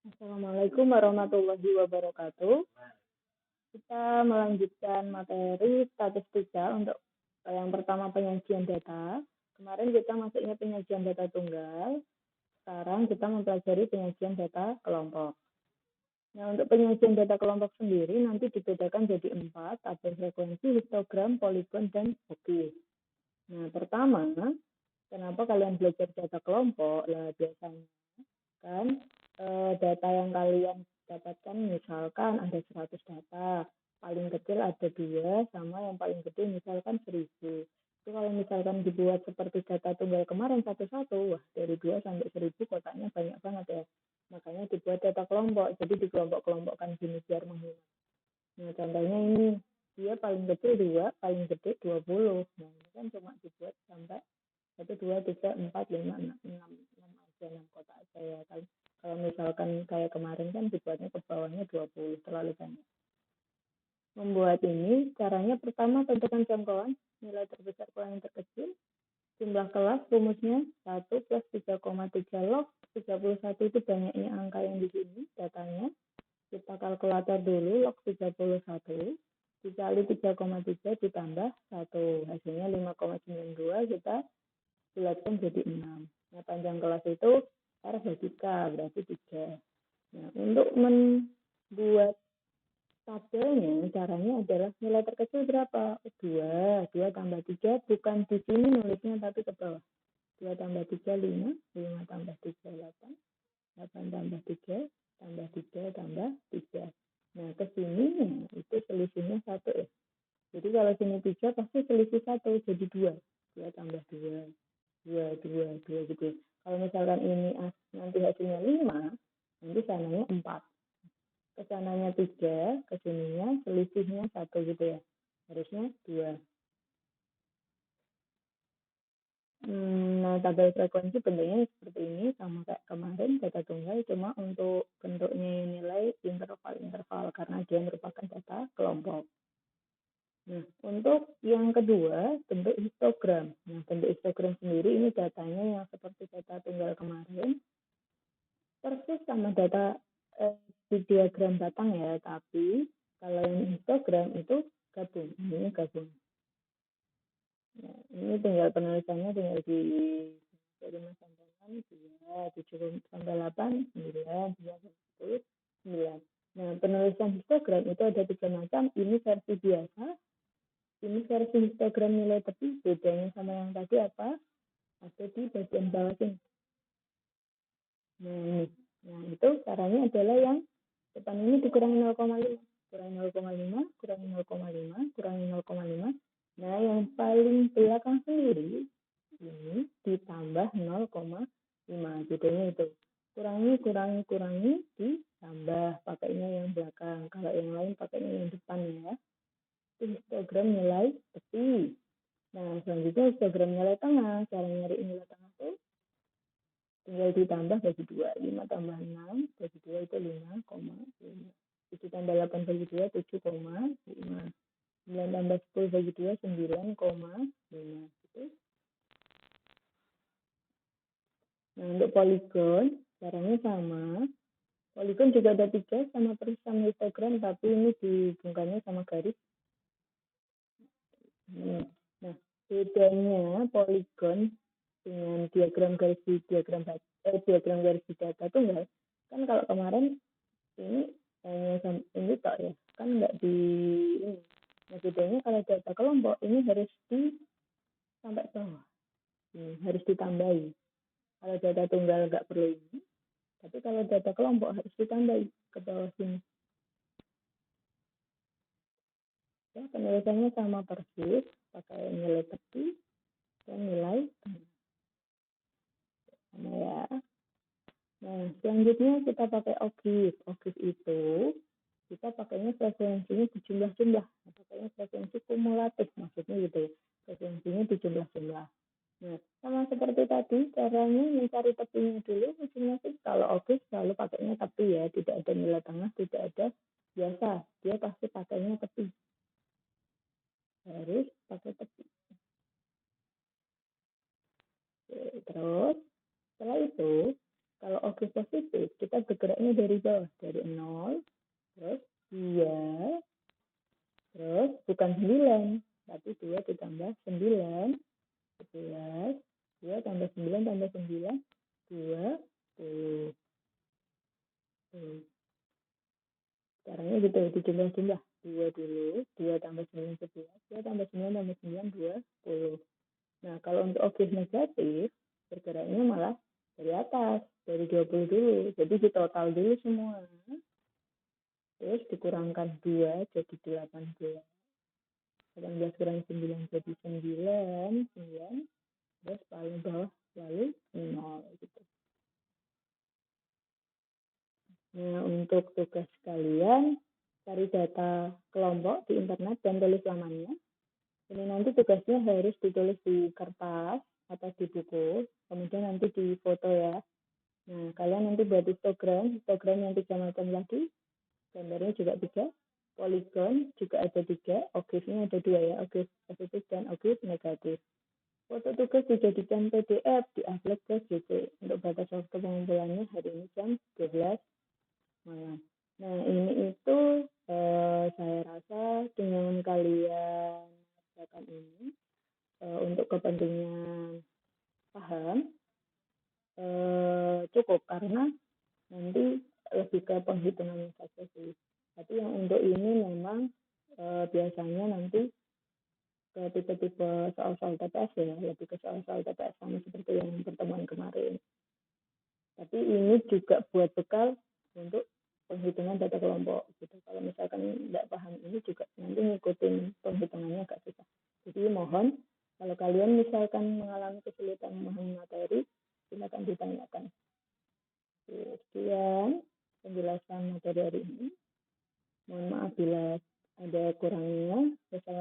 Assalamualaikum warahmatullahi wabarakatuh. Kita melanjutkan materi statistika untuk yang pertama penyajian data. Kemarin kita masuknya penyajian data tunggal. Sekarang kita mempelajari penyajian data kelompok. Nah, untuk penyajian data kelompok sendiri nanti dibedakan jadi 4, tabel frekuensi, histogram, poligon, dan bukit. Nah, pertama, kenapa kalian belajar data kelompok? Lah, biasanya kan data yang kalian dapatkan misalkan ada 100 data, paling kecil ada 2 sama yang paling gede misalkan 1000. Itu kalau misalkan dibuat seperti data tunggal kemarin satu-satu, wah dari 2 sampai 1000 kotaknya banyak banget ya. Makanya dibuat data kelompok, jadi dikelompok-kelompokkan gini biar menghemat. Nah, contohnya ini, dia paling kecil 2, paling gede 20. Nah, ini kan cuma dibuat sampai 1, 2, 3, 4, 5, 6 aja, 6 kotak aja ya kan. Kalau misalkan kayak kemarin kan dibuatnya ke bawahnya 20, terlalu banyak. Membuat ini, caranya pertama tentukan jangkauan, nilai terbesar kurang yang terkecil, jumlah kelas, rumusnya 1 plus 3,3 log 31 itu banyaknya angka yang di sini, datanya. Kita kalkulator dulu, log 31, dikali 3,3 ditambah 1, hasilnya 5,92, kita bulatkan jadi 6. Nah, panjang kelas itu R bagi K, berarti 3. Nah, untuk membuat tabelnya, caranya adalah nilai terkecil berapa? 2. 2 tambah 3, bukan di sini nulisnya tapi ke bawah. 2 tambah 3, 5. 5 tambah 3, 8. 8 tambah 3, tambah 3, tambah 3. Nah, ke sini itu selisihnya 1 ya. Jadi kalau sini 3 pasti selisih 1, jadi 2. 2 tambah 2. 2 gitu. Kalau misalkan ini nanti hasilnya 5, nanti sananya 4. Kesananya 3, kesininya selisihnya 1 gitu ya. Harusnya 2. Nah, tabel frekuensi bentuknya seperti ini, sama kayak kemarin data tunggal, cuma untuk bentuknya nilai interval-interval karena dia merupakan data kelompok. Nah, untuk yang kedua, bentuk histogram. Nah, bentuk histogram sendiri ini datanya yang seperti data tunggal kemarin, persis sama data di diagram batang ya, tapi kalau yang histogram itu gabung, ini gabung. Nah, ini tinggal penulisannya tinggal dari Mas Andalan, 2, 7 sampai 8, 9, 2 sampai 10, 9. Nah, penulisan histogram itu ada 3 macam, ini versi biasa, ini versi histogram nilai tepi, bedanya sama yang tadi apa? Ada di bagian bawah sini. Nah, ini. Nah, itu caranya adalah yang depan ini dikurangi 0,5. Kurangi 0,5, kurangi 0,5, kurangi 0,5. Nah, yang paling belakang sendiri, ini ditambah 0,5. Bedanya itu. Kurangi, ditambah. Pakainya yang belakang. Kalau yang lain pakainya yang depan ya. Itu histogram nilai tepi. Nah, selanjutnya histogram nilai tengah. Cara nyari nilai tengah itu tinggal ditambah bagi 2. 5 tambah 6 bagi 2 itu 5,5. 7 tambah 8 bagi 2 7,5. 9 tambah 10 bagi 2 9,5 gitu. Nah, untuk poligon caranya sama. Poligon juga ada 3 sama persis sama histogram, tapi ini dihubungkannya sama garis. Nah, bedanya poligon dengan diagram garis data tunggal kan, kalau kemarin ini hanya ini tok ya kan, nggak di ini. Nah, bedanya kalau data kelompok ini harus di sampai bawah, harus ditambahi. Kalau data tunggal nggak perlu ini, tapi kalau data kelompok harus ditambahi ke bawah sini. Ya, penulisannya sama persis, pakai nilai tepi dan nilai sama ya. Nah, selanjutnya kita pakai OGIF. OGIF itu kita pakainya frekuensinya di jumlah-jumlah. Pakainya frekuensi kumulatif, maksudnya gitu ya. Frekuensinya di jumlah-jumlah. Nah, sama seperti tadi, caranya mencari tepinya dulu. Masing-masing kalau OGIF selalu pakainya tepi ya. Tidak ada nilai tengah, tidak ada biasa. Dia pasti pakainya tepi. Harus pakai tepi. Oke, terus setelah itu, Kalau oke positif, kita bergeraknya dari bawah, dari 0, terus 2, terus bukan 9, tapi 2 ditambah 9, 11, 2 tambah 9 tambah 9, 20. Caranya gitu, dijumlah-jumlah. 2 dulu, 2 tambah 9, 11, 2 tambah 9 tambah 9, 20. Nah, kalau untuk objek negatif, bergeraknya malah dari atas, dari 20 dulu. Jadi ditotal dulu semua. Terus dikurangkan 2 jadi 18. 18 kurang 9 jadi 9, 9. Terus paling bawah lalu 0 gitu. Nah, untuk tugas kalian, cari data kelompok di internet dan tulis lamannya. Ini nanti tugasnya harus ditulis di kertas atau di buku, kemudian nanti difoto ya. Nah, kalian nanti buat histogram yang 3 macam lagi, gambarnya juga 3, poligon juga ada 3, objeknya ada 2 ya, objek positif dan objek negatif. Foto tugas dijadikan PDF, di-upload ke GC. Untuk batas waktu pengumpulannya hari ini jam 12 malam. Nah, ini itu saya rasa dengan kalian melakukan ini untuk kepentingan paham cukup, karena nanti lebih ke penghitungannya saja sih. Tapi yang untuk ini memang biasanya nanti ke tipe-tipe soal-soal TPS ya, lebih ke soal-soal TPS sama seperti yang pertemuan kemarin. Tapi ini juga buat bekal untuk penghitungan data kelompok gitu. Kalau misalkan nggak paham ini juga nanti ngikutin penghitungannya agak susah. Jadi mohon kalau kalian misalkan mengalami kesulitan memahami materi, silakan ditanyakan. Sekian penjelasan materi hari ini. Mohon maaf bila ada kurangnya. Wassalamualaikum.